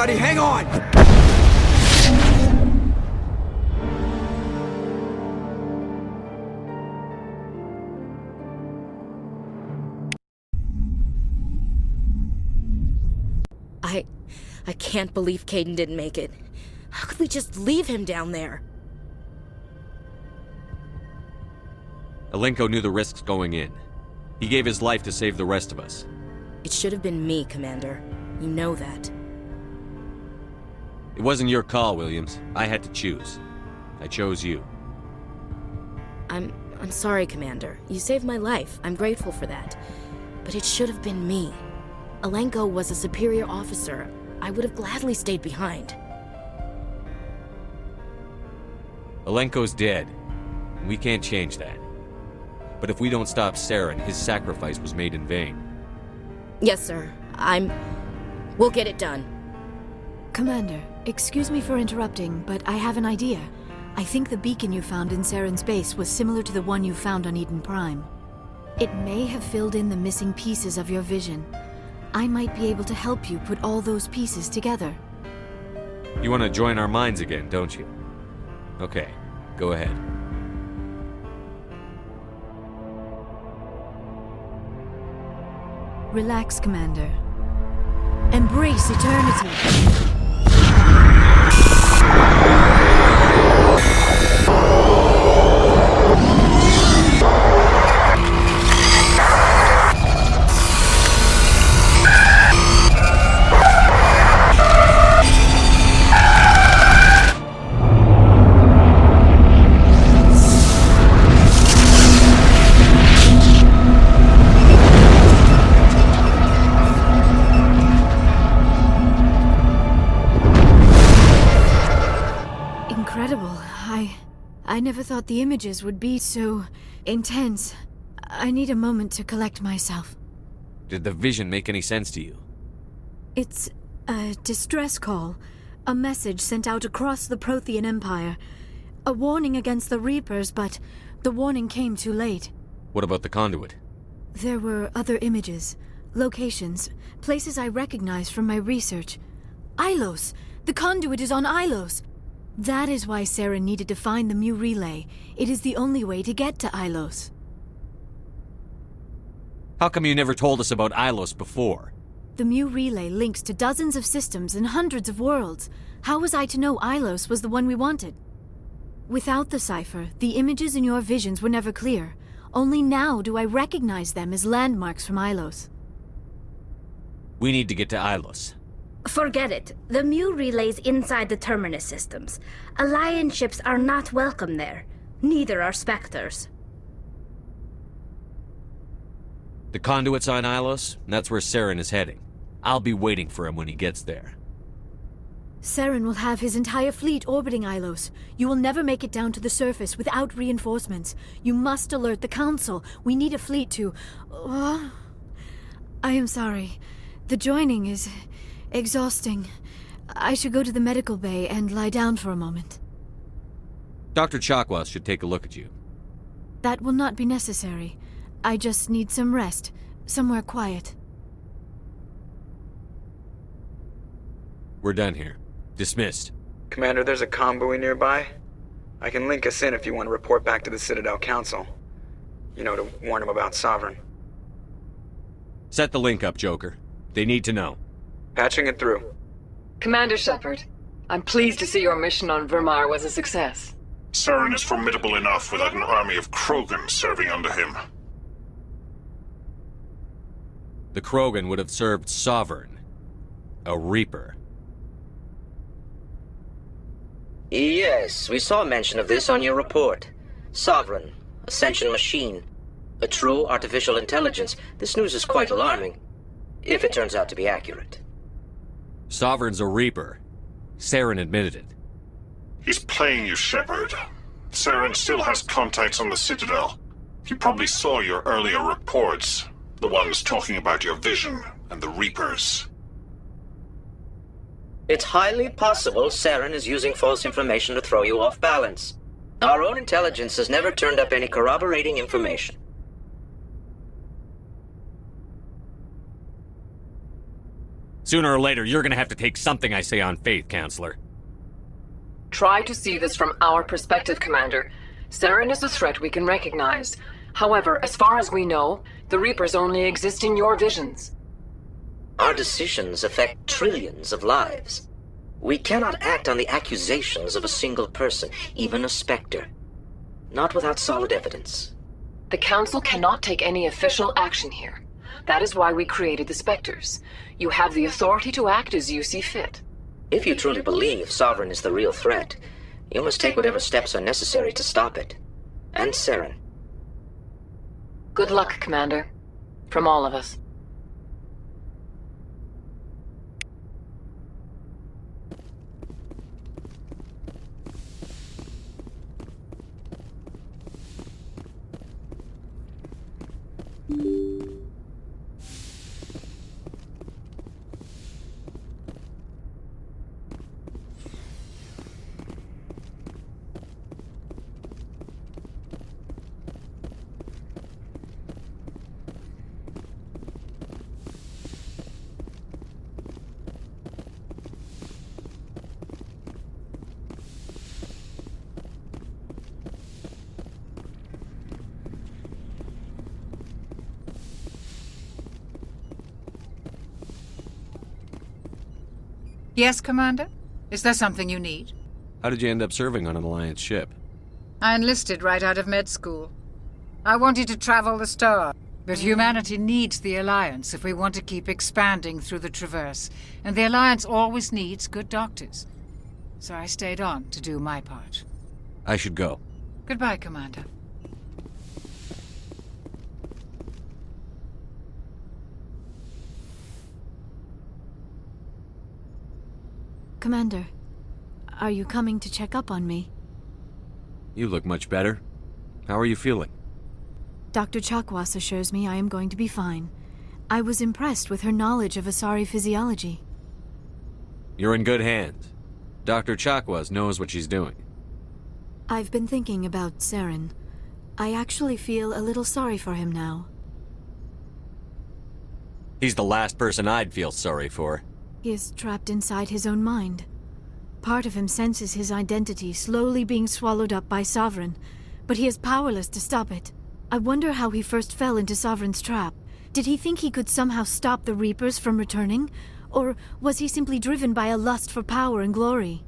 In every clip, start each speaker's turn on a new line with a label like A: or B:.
A: everybody, hang on!
B: I can't believe Caden didn't make it. How could we just leave him down there?
C: Alenko knew the risks going in. He gave his life to save the rest of us.
B: It should have been me, Commander. You know that.
C: It wasn't your call, Williams. I had to choose. I chose you.
B: I'm sorry, Commander. You saved my life. I'm grateful for that. But it should have been me. Alenko was a superior officer. I would have gladly stayed behind.
C: Alenko's dead. We can't change that. But if we don't stop SAREN, his sacrifice was made in vain.
B: Yes, sir. We'll get it done.
D: Commander, excuse me for interrupting, but I have an idea. I think the beacon you found in SAREN's base was similar to the one you found on Eden Prime. It may have filled in the missing pieces of your vision. I might be able to help you put all those pieces together.
C: You want to join our minds again, don't you? Okay, go ahead.
D: Relax, Commander. Embrace eternity. Incredible. I never thought the images would be so intense. I need a moment to collect myself.
C: Did the vision make any sense to you?
D: It's a distress call. A message sent out across the Prothean Empire. A warning against the Reapers, but the warning came too late.
C: What about the conduit?
D: There were other images, locations, places I recognized from my research. Ilos! The conduit is on Ilos! That is why SAREN needed to find the Mu relay. It is the only way to get to Ilos.
C: How come you never told us about Ilos before?
D: The Mu relay links to dozens of systems and hundreds of worlds. How was I to know Ilos was the one we wanted? Without the cipher, the images in your visions were never clear. Only now do I recognize them as landmarks from Ilos.
C: We need to get to Ilos.
E: Forget it. The Mu relay's inside the Terminus systems. Alliance ships are not welcome there. Neither are Spectres.
C: The conduit's on Ilos, and that's where SAREN is heading. I'll be waiting for him when he gets there.
D: SAREN will have his entire fleet orbiting Ilos. You will never make it down to the surface without reinforcements. You must alert the Council. We need a fleet to... I am sorry. The joining is exhausting. I should go to the medical bay and lie down for a moment.
C: Dr. Chakwas should take a look at you.
D: That will not be necessary. I just need some rest. Somewhere quiet.
C: We're done here. Dismissed.
A: Commander, there's a comm buoy nearby. I can link us in if you want to report back to the Citadel Council. You know, to warn them about Sovereign.
C: Set the link up, Joker. They need to know.
A: Patching it through.
F: Commander Shepard, I'm pleased to see your mission on VIRMIRE was a success.
G: SAREN is formidable enough without an army of Krogan serving under him.
C: The Krogan would have served Sovereign. A Reaper.
H: Yes, we saw mention of this on your report. Sovereign, Ascension machine. A true artificial intelligence. This news is quite alarming. If it turns out to be accurate.
C: Sovereign's a Reaper. SAREN admitted it.
G: He's playing you, Shepard. SAREN still has contacts on the Citadel. He probably saw your earlier reports. The ones talking about your vision and the Reapers.
H: It's highly possible SAREN is using false information to throw you off balance. Our own intelligence has never turned up any corroborating information.
C: Sooner or later, you're gonna have to take something I say on faith, Counselor.
F: Try to see this from our perspective, Commander. SAREN is a threat we can recognize. However, as far as we know, the Reapers only exist in your visions.
H: Our decisions affect trillions of lives. We cannot act on the accusations of a single person, even a Spectre. Not without solid evidence.
F: The Council cannot take any official action here. That is why we created the Spectres. You have the authority to act as you see fit.
H: If you truly believe Sovereign is the real threat, you must take whatever steps are necessary to stop it. And SAREN.
F: Good luck, Commander. From all of us.
I: Yes, Commander? Is there something you need?
C: How did you end up serving on an Alliance ship?
I: I enlisted right out of med school. I wanted to travel the star, but humanity needs the Alliance if we want to keep expanding through the Traverse, and the Alliance always needs good doctors. So I stayed on to do my part.
C: I should go.
I: Goodbye, Commander.
D: Commander, are you coming to check up on me?
C: You look much better. How are you feeling?
D: Dr. Chakwas assures me I am going to be fine. I was impressed with her knowledge of Asari physiology.
C: You're in good hands. Dr. Chakwas knows what she's doing.
D: I've been thinking about SAREN. I actually feel a little sorry for him now.
C: He's the last person I'd feel sorry for.
D: He is trapped inside his own mind. Part of him senses his identity slowly being swallowed up by Sovereign, but he is powerless to stop it. I wonder how he first fell into Sovereign's trap. Did he think he could somehow stop the Reapers from returning? Or was he simply driven by a lust for power and glory?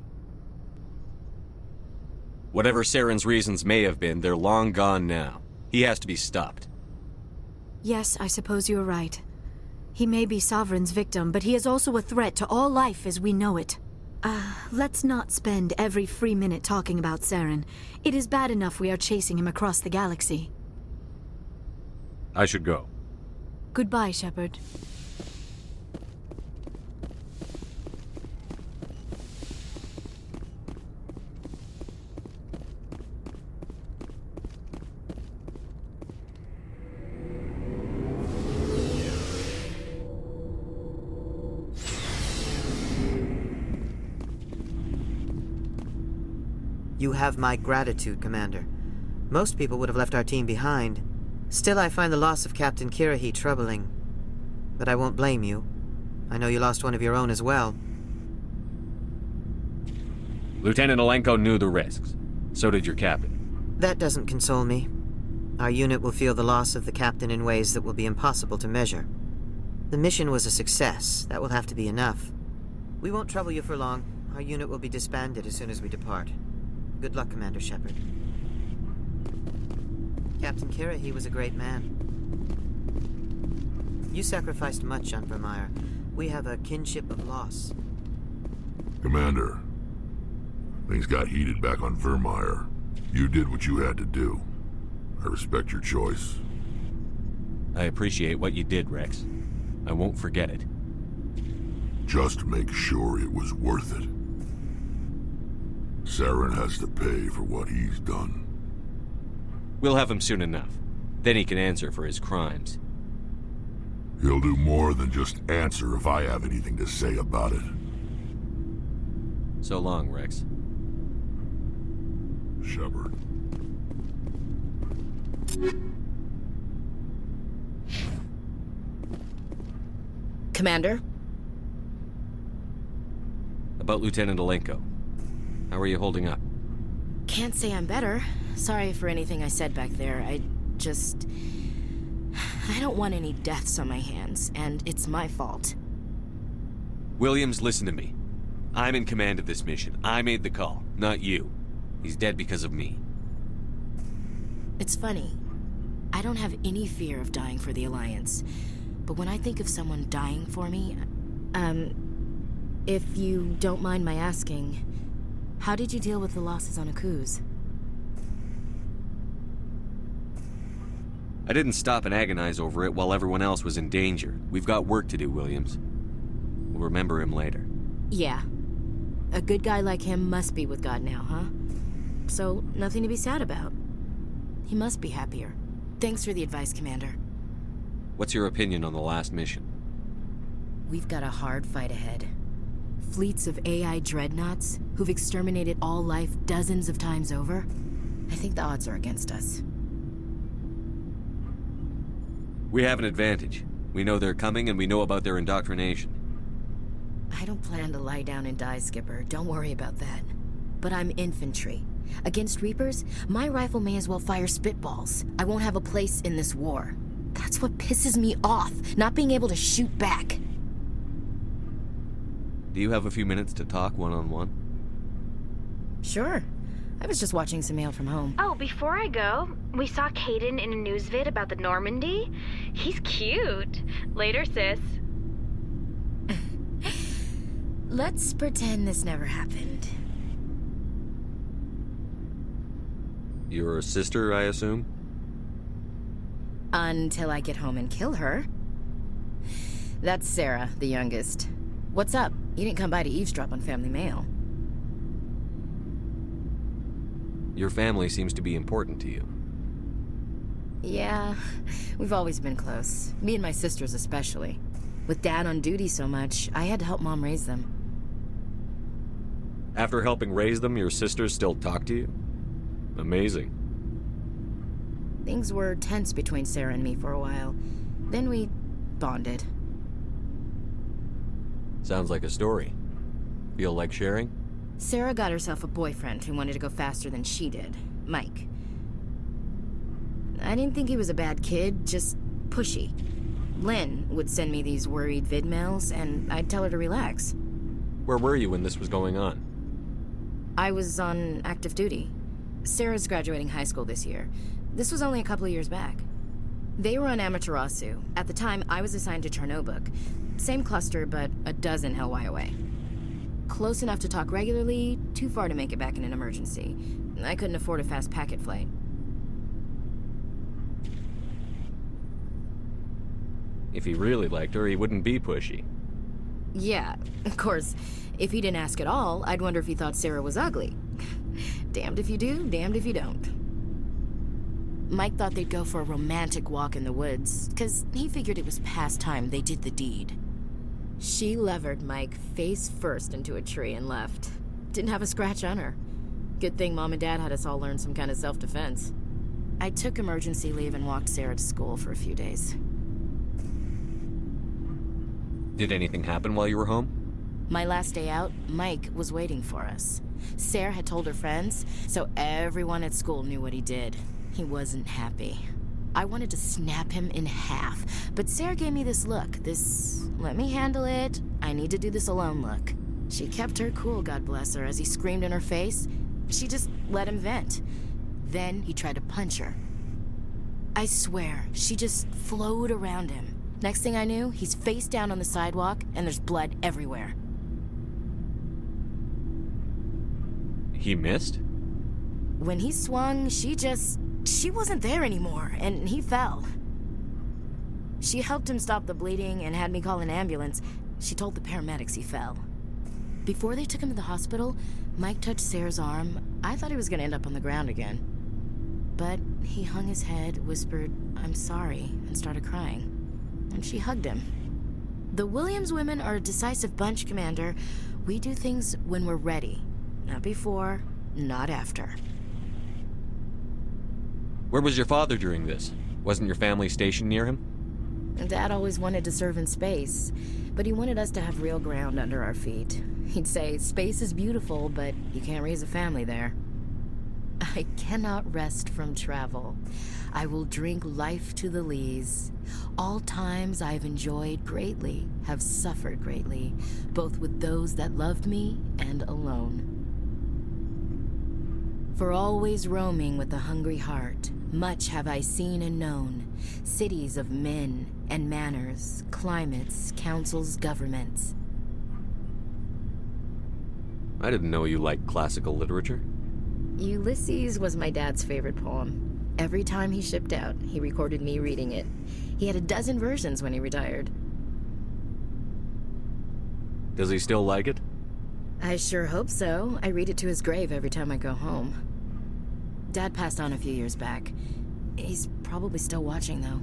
C: Whatever SAREN's reasons may have been, they're long gone now. He has to be stopped.
D: Yes, I suppose you're right. He may be Sovereign's victim, but he is also a threat to all life as we know it. Let's not spend every free minute talking about SAREN. It is bad enough we are chasing him across the galaxy.
C: I should go.
D: Goodbye, Shepard.
J: You have my gratitude, Commander. Most people would have left our team behind. Still, I find the loss of Captain Kirahi troubling. But I won't blame you. I know you lost one of your own as well.
C: Lieutenant Alenko knew the risks. So did your captain.
J: That doesn't console me. Our unit will feel the loss of the captain in ways that will be impossible to measure. The mission was a success. That will have to be enough. We won't trouble you for long. Our unit will be disbanded as soon as we depart. Good luck, Commander Shepard. Captain Kirahi was a great man. You sacrificed much on VIRMIRE. We have a kinship of loss.
K: Commander, things got heated back on VIRMIRE. You did what you had to do. I respect your choice.
C: I appreciate what you did, Rex. I won't forget it.
K: Just make sure it was worth it. SAREN has to pay for what he's done.
C: We'll have him soon enough. Then he can answer for his crimes.
K: He'll do more than just answer if I have anything to say about it.
C: So long, Rex.
K: Shepard.
B: Commander?
C: About Lieutenant Alenko. How are you holding up?
B: Can't say I'm better. Sorry for anything I said back there. I don't want any deaths on my hands, and it's my fault.
C: Williams, listen to me. I'm in command of this mission. I made the call, not you. He's dead because of me.
B: It's funny. I don't have any fear of dying for the Alliance. But when I think of someone dying for me, if you don't mind my asking, how did you deal with the losses on Akuz?
C: I didn't stop and agonize over it while everyone else was in danger. We've got work to do, Williams. We'll remember him later.
B: Yeah. A good guy like him must be with God now, huh? So, nothing to be sad about. He must be happier. Thanks for the advice, Commander.
C: What's your opinion on the last mission?
B: We've got a hard fight ahead. Fleets of AI dreadnoughts who've exterminated all life dozens of times over. I think the odds are against us.
C: We have an advantage. We know they're coming and we know about their indoctrination.
B: I don't plan to lie down and die, Skipper. Don't worry about that. But I'm infantry. Against Reapers, my rifle may as well fire spitballs. I won't have a place in this war. That's what pisses me off, not being able to shoot back.
C: Do you have a few minutes to talk one-on-one?
B: Sure. I was just watching some mail from home.
L: Oh, before I go, we saw Caden in a news vid about the Normandy. He's cute. Later, sis.
B: Let's pretend this never happened.
C: Your sister, I assume?
B: Until I get home and kill her. That's Sarah, the youngest. What's up? You didn't come by to eavesdrop on family mail.
C: Your family seems to be important to you.
B: Yeah, we've always been close. Me and my sisters especially. With Dad on duty so much, I had to help Mom raise them.
C: After helping raise them, your sisters still talk to you? Amazing.
B: Things were tense between Sarah and me for a while. Then we bonded.
C: Sounds like a story. Feel like sharing?
B: Sarah got herself a boyfriend who wanted to go faster than she did, Mike. I didn't think he was a bad kid, just pushy. Lynn would send me these worried vid mails, and I'd tell her to relax.
C: Where were you when this was going on?
B: I was on active duty. Sarah's graduating high school this year. This was only a couple of years back. They were on Amaterasu. At the time, I was assigned to Chernobog. Same cluster, but a dozen Hellwire away. Close enough to talk regularly, too far to make it back in an emergency. I couldn't afford a fast packet flight.
C: If he really liked her, he wouldn't be pushy.
B: Yeah, of course. If he didn't ask at all, I'd wonder if he thought Sarah was ugly. Damned if you do, damned if you don't. Mike thought they'd go for a romantic walk in the woods, because he figured it was past time they did the deed. She levered Mike face first into a tree and left. Didn't have a scratch on her. Good thing Mom and Dad had us all learn some kind of self-defense. I took emergency leave and walked Sarah to school for a few days.
C: Did anything happen while you were home?
B: My last day out, Mike was waiting for us. Sarah had told her friends, so everyone at school knew what he did. He wasn't happy. I wanted to snap him in half, but Sarah gave me this look, this let me handle it, I need to do this alone look. She kept her cool, God bless her, as he screamed in her face. She just let him vent. Then he tried to punch her. I swear, she just flowed around him. Next thing I knew, he's face down on the sidewalk, and there's blood everywhere.
C: He missed?
B: When he swung, she wasn't there anymore, and he fell. She helped him stop the bleeding and had me call an ambulance. She told the paramedics he fell. Before they took him to the hospital, Mike touched Sarah's arm. I thought he was going to end up on the ground again. But he hung his head, whispered, "I'm sorry," and started crying. And she hugged him. The Williams women are a decisive bunch, Commander. We do things when we're ready. Not before, not after.
C: Where was your father during this? Wasn't your family stationed near him?
B: Dad always wanted to serve in space, but he wanted us to have real ground under our feet. He'd say, space is beautiful, but you can't raise a family there. I cannot rest from travel. I will drink life to the lees. All times I have enjoyed greatly, have suffered greatly, both with those that loved me and alone. For always roaming with a hungry heart, much have I seen and known, cities of men and manners, climates, councils, governments.
C: I didn't know you liked classical literature.
B: Ulysses was my dad's favorite poem. Every time he shipped out, he recorded me reading it. He had a dozen versions when he retired.
C: Does he still like it?
B: I sure hope so. I read it to his grave every time I go home. Dad passed on a few years back. He's probably still watching, though.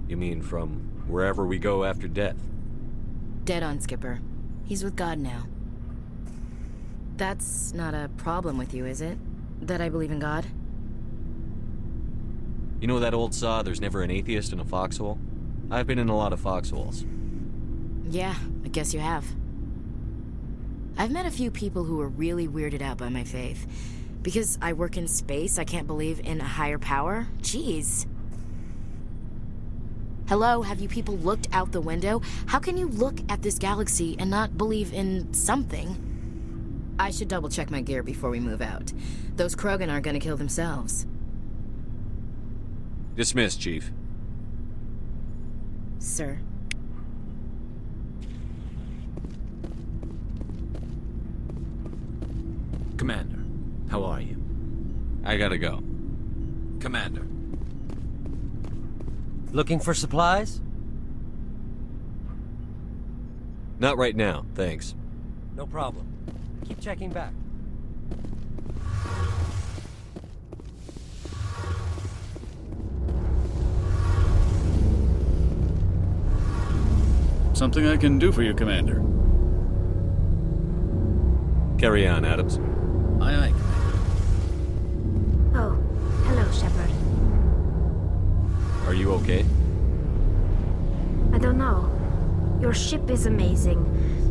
C: You mean from wherever we go after death?
B: Dead on, Skipper. He's with God now. That's not a problem with you, is it? That I believe in God?
C: You know that old saw, there's never an atheist in a foxhole? I've been in a lot of foxholes.
B: Yeah, I guess you have. I've met a few people who were really weirded out by my faith. Because I work in space, I can't believe in a higher power? Jeez. Hello, have you people looked out the window? How can you look at this galaxy and not believe in something? I should double check my gear before we move out. Those Krogan aren't gonna kill themselves.
C: Dismissed, Chief.
B: Sir.
M: Commander, how are you?
C: I gotta go.
M: Commander. Looking for supplies?
C: Not right now, thanks.
M: No problem. Keep checking back.
N: Something I can do for you, Commander.
C: Carry on, Adams.
N: Aye, aye, Commander.
E: Oh, hello, Shepard.
C: Are you okay?
E: I don't know. Your ship is amazing,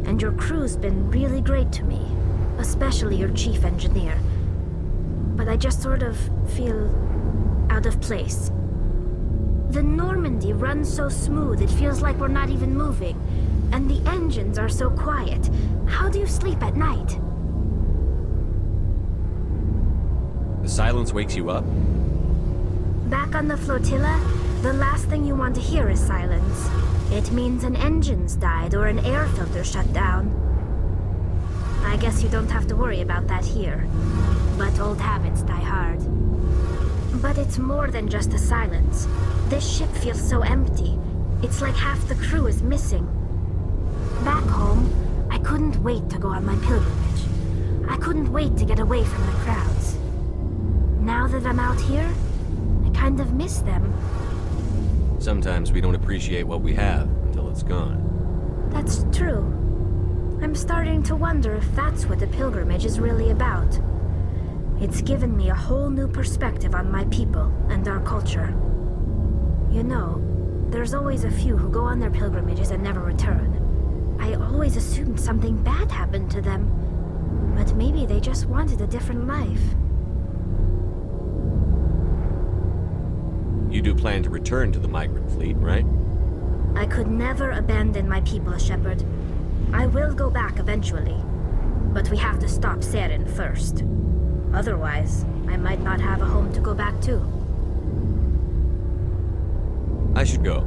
E: and your crew's been really great to me, especially your chief engineer. But I just sort of feel out of place. The Normandy runs so smooth it feels like we're not even moving, and the engines are so quiet. How do you sleep at night?
C: The silence wakes you up?
E: Back on the flotilla, the last thing you want to hear is silence. It means an engine's died or an air filter shut down. I guess you don't have to worry about that here. But old habits die hard. But it's more than just the silence. This ship feels so empty. It's like half the crew is missing. Back home, I couldn't wait to go on my pilgrimage. I couldn't wait to get away from the crowds. Now that I'm out here, I kind of miss them.
C: Sometimes we don't appreciate what we have until it's gone.
E: That's true. I'm starting to wonder if that's what the pilgrimage is really about. It's given me a whole new perspective on my people and our culture. You know, there's always a few who go on their pilgrimages and never return. I always assumed something bad happened to them. But maybe they just wanted a different life.
C: You do plan to return to the migrant fleet, right?
E: I could never abandon my people, Shepard. I will go back eventually. But we have to stop SAREN first. Otherwise, I might not have a home to go back to.
C: I should go.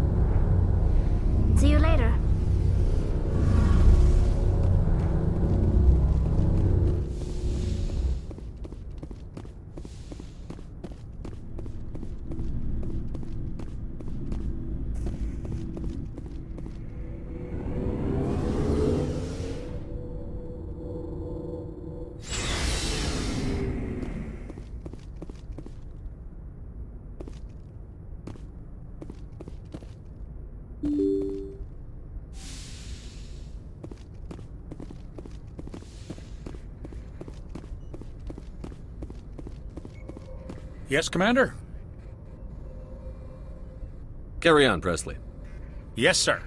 E: See you later.
O: Yes, Commander?
C: Carry on, Presley.
O: Yes, sir.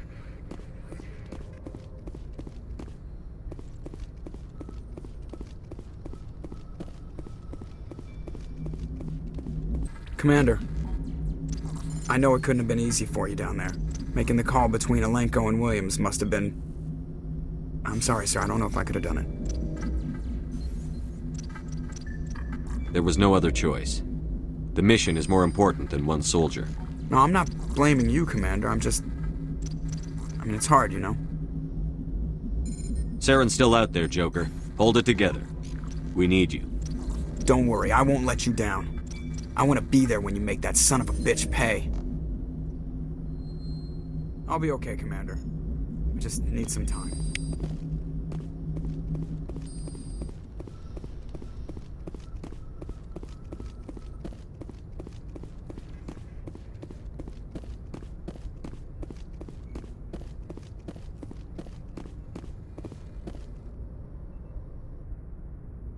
A: Commander, I know it couldn't have been easy for you down there. Making the call between Alenko and Williams must have been... I'm sorry, sir. I don't know if I could have done it.
C: There was no other choice. The mission is more important than one soldier.
A: No, I'm not blaming you, Commander. I mean, it's hard, you know?
C: Saren's still out there, Joker. Hold it together. We need you.
A: Don't worry, I won't let you down. I want to be there when you make that son of a bitch pay. I'll be okay, Commander. I just need some time.